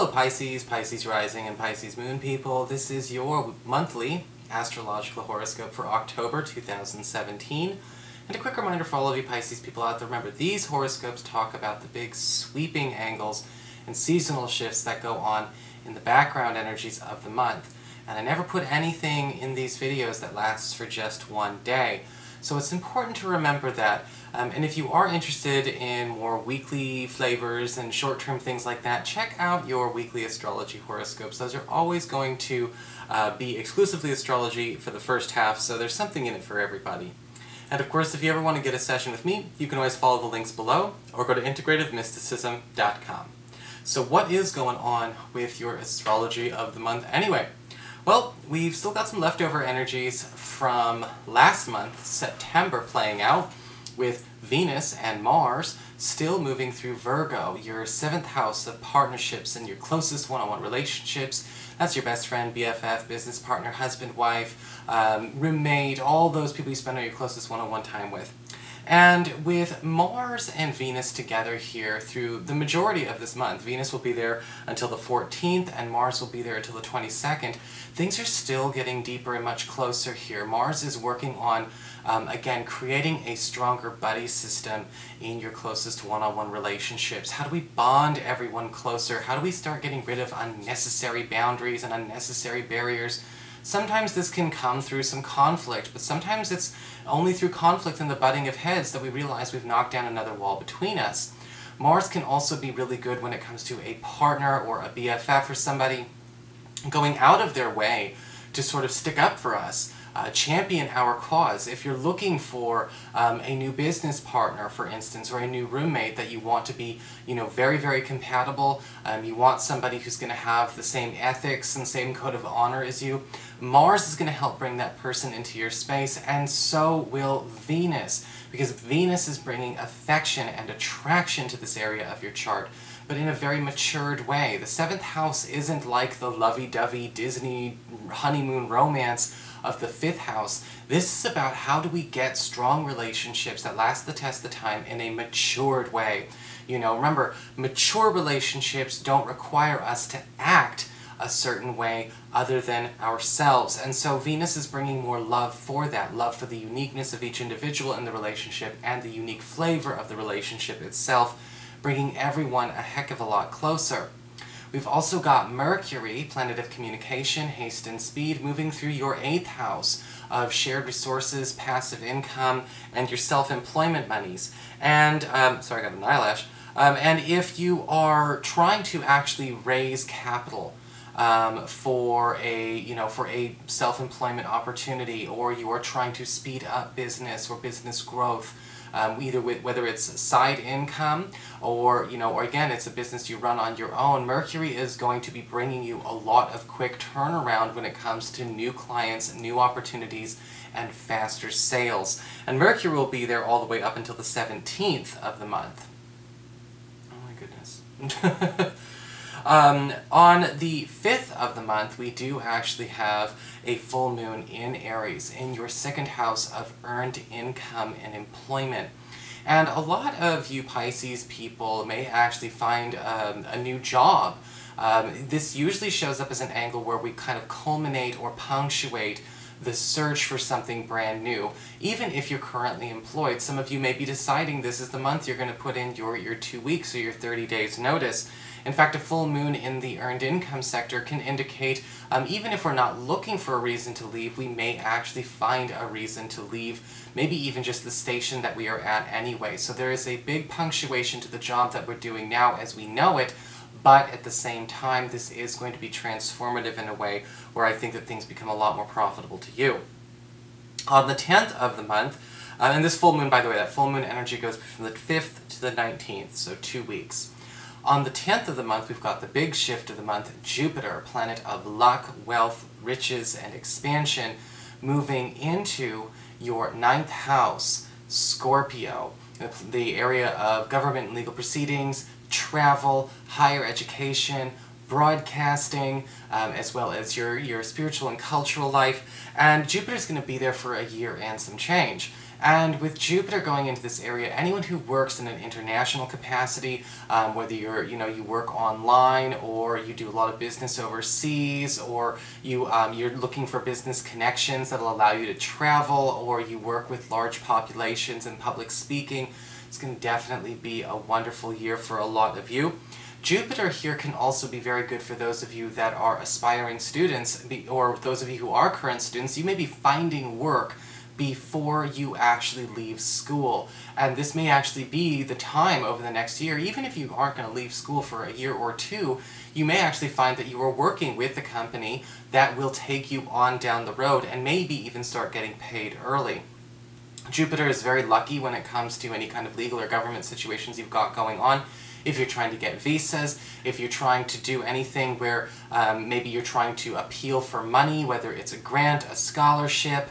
Hello Pisces, Pisces rising, and Pisces moon people. This is your monthly astrological horoscope for October 2017. And a quick reminder for all of you Pisces people out there, remember these horoscopes talk about the big sweeping angles and seasonal shifts that go on in the background energies of the month. And I never put anything in these videos that lasts for just one day. So it's important to remember that. And if you are interested in more weekly flavors and short-term things like that, check out your weekly astrology horoscopes. Those are always going to be exclusively astrology for the first half, so there's something in it for everybody. And of course, if you ever want to get a session with me, you can always follow the links below or go to integrativemysticism.com. So what is going on with your astrology of the month anyway? Well, we've still got some leftover energies from last month, September, playing out, with Venus and Mars still moving through Virgo, your 7th house of partnerships and your closest one-on-one relationships. That's your best friend, BFF, business partner, husband, wife, roommate, all those people you spend your closest one-on-one time with. And with Mars and Venus together here through the majority of this month, Venus will be there until the 14th and Mars will be there until the 22nd, things are still getting deeper and much closer here. Mars is working on, again, creating a stronger buddy system in your closest one-on-one relationships. How do we bond everyone closer? How do we start getting rid of unnecessary boundaries and unnecessary barriers? Sometimes this can come through some conflict, but sometimes it's only through conflict and the butting of heads that we realize we've knocked down another wall between us. Mars can also be really good when it comes to a partner or a BFF or somebody going out of their way to sort of stick up for us, champion our cause. If you're looking for a new business partner, for instance, or a new roommate that you want to be, very, very compatible, you want somebody who's going to have the same ethics and same code of honor as you, Mars is going to help bring that person into your space, and so will Venus, because Venus is bringing affection and attraction to this area of your chart, but in a very matured way. The 7th house isn't like the lovey-dovey Disney honeymoon romance of the 5th house. This is about how do we get strong relationships that last the test of time in a matured way. Remember, mature relationships don't require us to act a certain way other than ourselves. And so Venus is bringing more love for that, love for the uniqueness of each individual in the relationship and the unique flavor of the relationship itself, bringing everyone a heck of a lot closer. We've also got Mercury, planet of communication, haste and speed, moving through your 8th house of shared resources, passive income, and your self-employment monies. And, sorry, I got an eyelash. And if you are trying to actually raise capital for a self-employment opportunity, or you are trying to speed up business or business growth, whether it's side income or again it's a business you run on your own, Mercury is going to be bringing you a lot of quick turnaround when it comes to new clients, new opportunities, and faster sales. And Mercury will be there all the way up until the 17th of the month. Oh my goodness. On the 5th of the month, we do actually have a full moon in Aries, in your 2nd house of earned income and employment. And a lot of you Pisces people may actually find a new job. This usually shows up as an angle where we kind of culminate or punctuate the search for something brand new. Even if you're currently employed, some of you may be deciding this is the month you're going to put in your 2 weeks or your 30 days notice. In fact, a full moon in the earned income sector can indicate, even if we're not looking for a reason to leave, we may actually find a reason to leave, maybe even just the station that we are at anyway. So there is a big punctuation to the job that we're doing now as we know it, but at the same time, this is going to be transformative in a way where I think that things become a lot more profitable to you. On the 10th of the month, and this full moon, by the way, that full moon energy goes from the 5th to the 19th, so 2 weeks. On the 10th of the month, we've got the big shift of the month, Jupiter, planet of luck, wealth, riches, and expansion, moving into your 9th house, Scorpio, the area of government and legal proceedings, travel, higher education, broadcasting, as well as your spiritual and cultural life. And Jupiter's going to be there for a year and some change. And with Jupiter going into this area, anyone who works in an international capacity, whether you work online, or you do a lot of business overseas, or you're looking for business connections that'll allow you to travel, or you work with large populations and public speaking, it's going to definitely be a wonderful year for a lot of you. Jupiter here can also be very good for those of you that are aspiring students, or those of you who are current students. You may be finding work before you actually leave school. And this may actually be the time over the next year, even if you aren't going to leave school for a year or two, you may actually find that you are working with a company that will take you on down the road and maybe even start getting paid early. Jupiter is very lucky when it comes to any kind of legal or government situations you've got going on. If you're trying to get visas, if you're trying to do anything where maybe you're trying to appeal for money, whether it's a grant, a scholarship,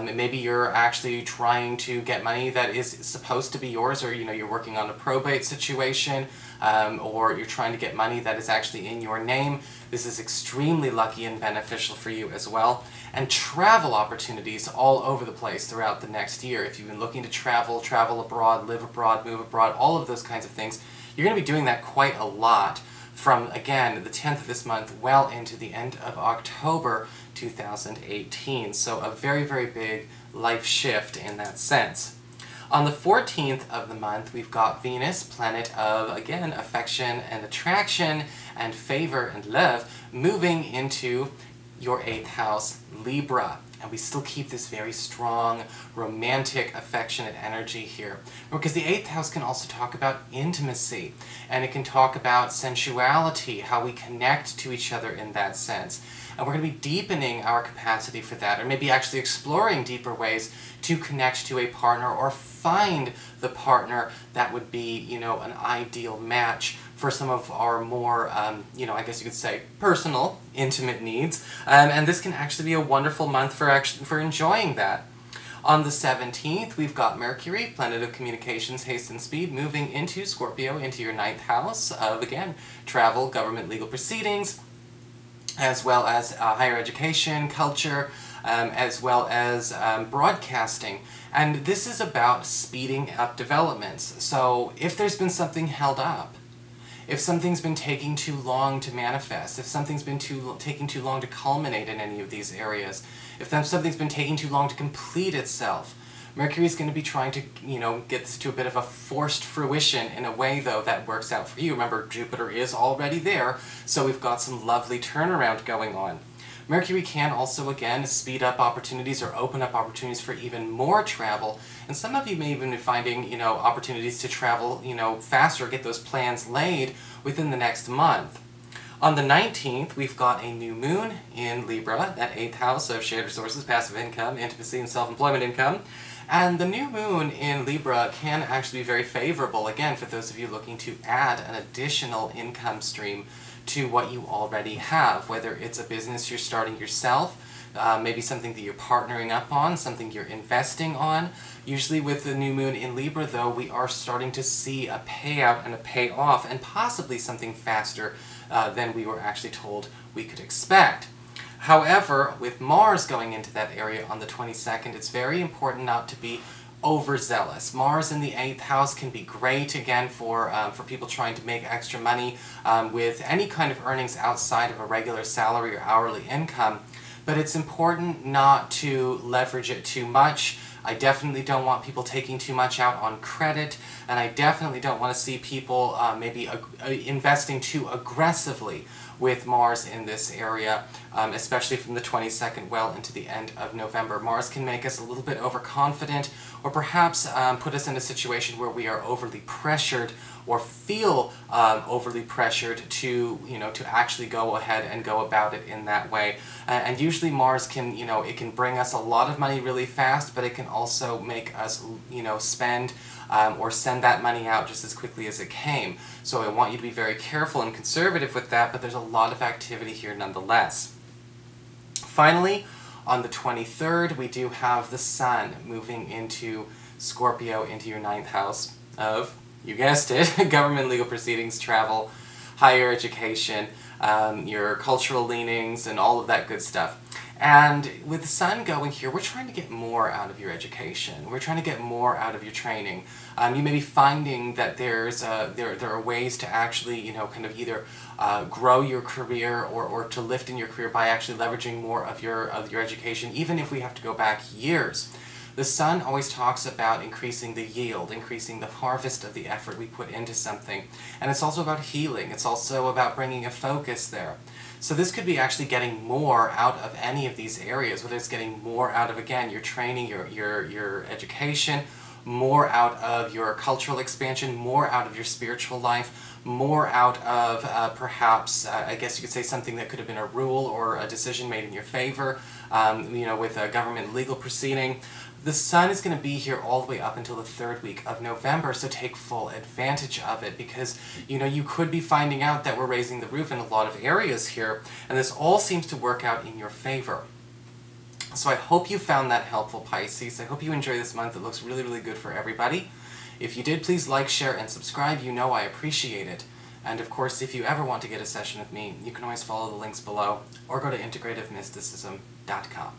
maybe you're actually trying to get money that is supposed to be yours, or you're working on a probate situation, or you're trying to get money that is actually in your name. This is extremely lucky and beneficial for you as well. And travel opportunities all over the place throughout the next year. If you've been looking to travel abroad, live abroad, move abroad, all of those kinds of things, you're going to be doing that quite a lot from, again, the 10th of this month well into the end of October 2018. So a very, very big life shift in that sense. On the 14th of the month, we've got Venus, planet of, again, affection and attraction and favor and love, moving into your 8th house, Libra. And we still keep this very strong, romantic, affectionate energy here. Because the 8th house can also talk about intimacy, and it can talk about sensuality, how we connect to each other in that sense. And we're going to be deepening our capacity for that, or maybe actually exploring deeper ways to connect to a partner or find the partner that would be, an ideal match for some of our more, I guess you could say, personal, intimate needs. And this can actually be a wonderful month for enjoying that. On the 17th, we've got Mercury, planet of communications, haste, and speed, moving into Scorpio, into your 9th house of, again, travel, government, legal proceedings, as well as higher education, culture, as well as broadcasting. And this is about speeding up developments. So if there's been something held up, if something's been taking too long to manifest, if something's been taking too long to culminate in any of these areas, if something's been taking too long to complete itself, Mercury's going to be trying to, get this to a bit of a forced fruition in a way, though, that works out for you. Remember, Jupiter is already there, so we've got some lovely turnaround going on. Mercury can also, again, speed up opportunities or open up opportunities for even more travel. And some of you may even be finding, opportunities to travel, faster, get those plans laid within the next month. On the 19th, we've got a new moon in Libra, that 8th house of shared resources, passive income, intimacy, and self-employment income. And the new moon in Libra can actually be very favorable, again, for those of you looking to add an additional income stream to what you already have, whether it's a business you're starting yourself, maybe something that you're partnering up on, something you're investing on. Usually with the new moon in Libra, though, we are starting to see a payout and a payoff, and possibly something faster than we were actually told we could expect. However, with Mars going into that area on the 22nd, it's very important not to be overzealous. Mars in the 8th house can be great, again, for people trying to make extra money with any kind of earnings outside of a regular salary or hourly income. But it's important not to leverage it too much. I definitely don't want people taking too much out on credit, and I definitely don't want to see people maybe investing too aggressively with Mars in this area, especially from the 22nd well into the end of November. Mars can make us a little bit overconfident, or perhaps put us in a situation where we are overly pressured, or feel overly pressured to, to actually go ahead and go about it in that way. And usually Mars can, it can bring us a lot of money really fast, but it can also make us, spend or send that money out just as quickly as it came. So I want you to be very careful and conservative with that, but there's a lot of activity here nonetheless. Finally, on the 23rd, we do have the Sun moving into Scorpio, into your 9th house of, you guessed it, government, legal proceedings, travel, higher education, your cultural leanings, and all of that good stuff. And with the sun going here, we're trying to get more out of your education. We're trying to get more out of your training. You may be finding that there are ways to actually, kind of either grow your career or to lift in your career by actually leveraging more of your education, even if we have to go back years. The sun always talks about increasing the yield, increasing the harvest of the effort we put into something. And it's also about healing. It's also about bringing a focus there. So this could be actually getting more out of any of these areas, whether it's getting more out of, again, your training, your education, more out of your cultural expansion, more out of your spiritual life, more out of perhaps, I guess you could say something that could have been a rule or a decision made in your favor, with a government legal proceeding. The sun is going to be here all the way up until the 3rd week of November, so take full advantage of it, because you could be finding out that we're raising the roof in a lot of areas here, and this all seems to work out in your favor. So I hope you found that helpful, Pisces. I hope you enjoy this month. It looks really, really good for everybody. If you did, please like, share, and subscribe. You know I appreciate it. And of course, if you ever want to get a session with me, you can always follow the links below or go to integrativemysticism.com.